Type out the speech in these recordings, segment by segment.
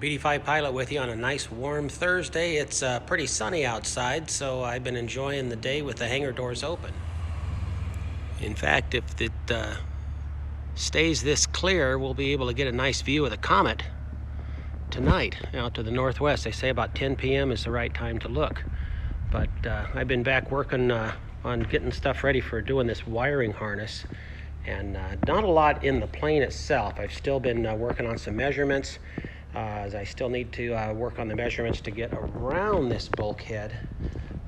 BD5 Pilot with you on a nice warm Thursday. It's pretty sunny outside, so I've been enjoying the day with the hangar doors open. In fact, if it stays this clear, we'll be able to get a nice view of the comet tonight out to the northwest. They say about 10 p.m. is the right time to look. But I've been back working on getting stuff ready for doing this wiring harness. And not a lot in the plane itself. I've still been working on some measurements. As I still need to work on the measurements to get around this bulkhead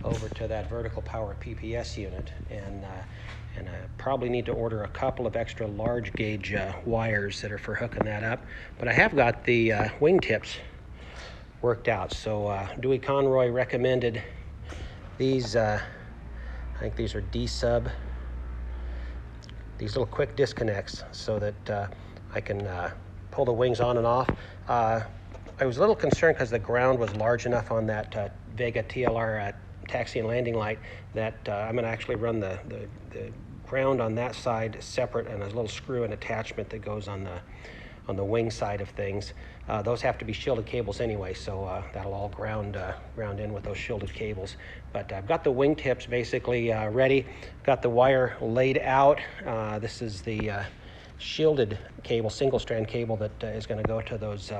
over to that vertical power PPS unit. And I probably need to order a couple of extra large gauge wires that are for hooking that up. But I have got the wingtips worked out. So Dewey Conroy recommended these, I think these are D-sub. These little quick disconnects so that I can pull the wings on and off. I was a little concerned because the ground was large enough on that Vega TLR taxi and landing light that I'm going to actually run the ground on that side separate, and there's a little screw and attachment that goes on the wing side of things. Those have to be shielded cables anyway, so that'll all ground in with those shielded cables. But I've got the wingtips basically ready. Got the wire laid out. This is the shielded cable, single strand cable that is going to go to those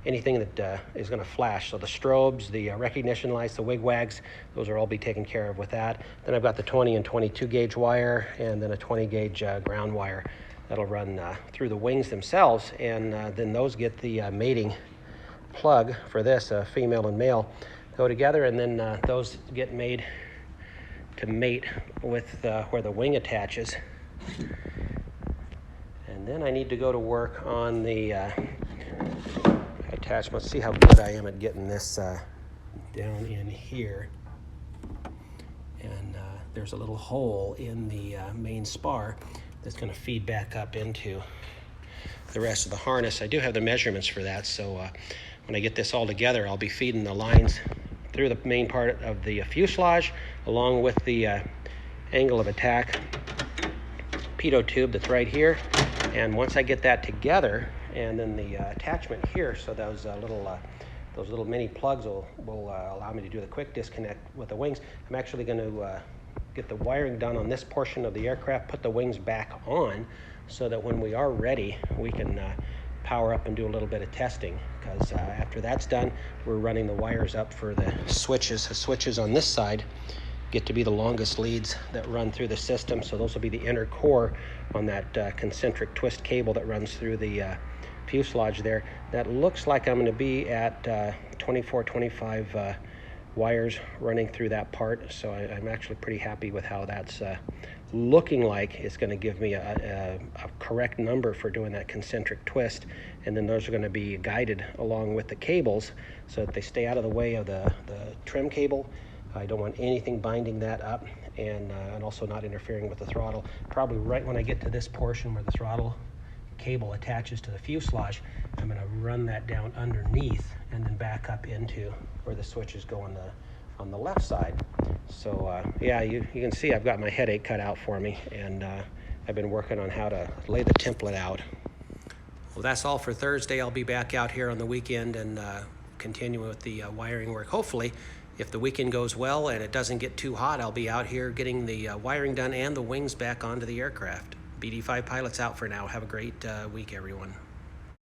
anything that is going to flash. So the strobes, the recognition lights, the wigwags, those will all be taken care of with that. Then I've got the 20 and 22 gauge wire, and then a 20 gauge ground wire that'll run through the wings themselves, and then those get the mating plug for this, female and male, go together, and then those get made to mate with where the wing attaches. And then I need to go to work on the attachment. See how good I am at getting this down in here. And there's a little hole in the main spar that's going to feed back up into the rest of the harness. I do have the measurements for that, so when I get this all together, I'll be feeding the lines through the main part of the fuselage along with the angle of attack pitot tube that's right here. And once I get that together, and then the attachment here, so those little mini plugs will allow me to do the quick disconnect with the wings. I'm actually going to get the wiring done on this portion of the aircraft, put the wings back on, so that when we are ready, we can power up and do a little bit of testing. Because after that's done, we're running the wires up for the switches. The switches on this side get to be the longest leads that run through the system, so those will be the inner core on that concentric twist cable that runs through the fuselage there. That looks like I'm going to be at 24, 25 wires running through that part, so I'm actually pretty happy with how that's looking like. It's going to give me a correct number for doing that concentric twist, and then those are going to be guided along with the cables so that they stay out of the way of the trim cable. I don't want anything binding that up, and also not interfering with the throttle. Probably right when I get to this portion where the throttle cable attaches to the fuselage, I'm going to run that down underneath and then back up into where the switches go on the left side. So yeah, you can see I've got my headache cut out for me, and I've been working on how to lay the template out. Well, that's all for Thursday. I'll be back out here on the weekend and continuing with the wiring work. Hopefully, if the weekend goes well and it doesn't get too hot, I'll be out here getting the wiring done and the wings back onto the aircraft. BD5 Pilot's out for now. Have a great week, everyone.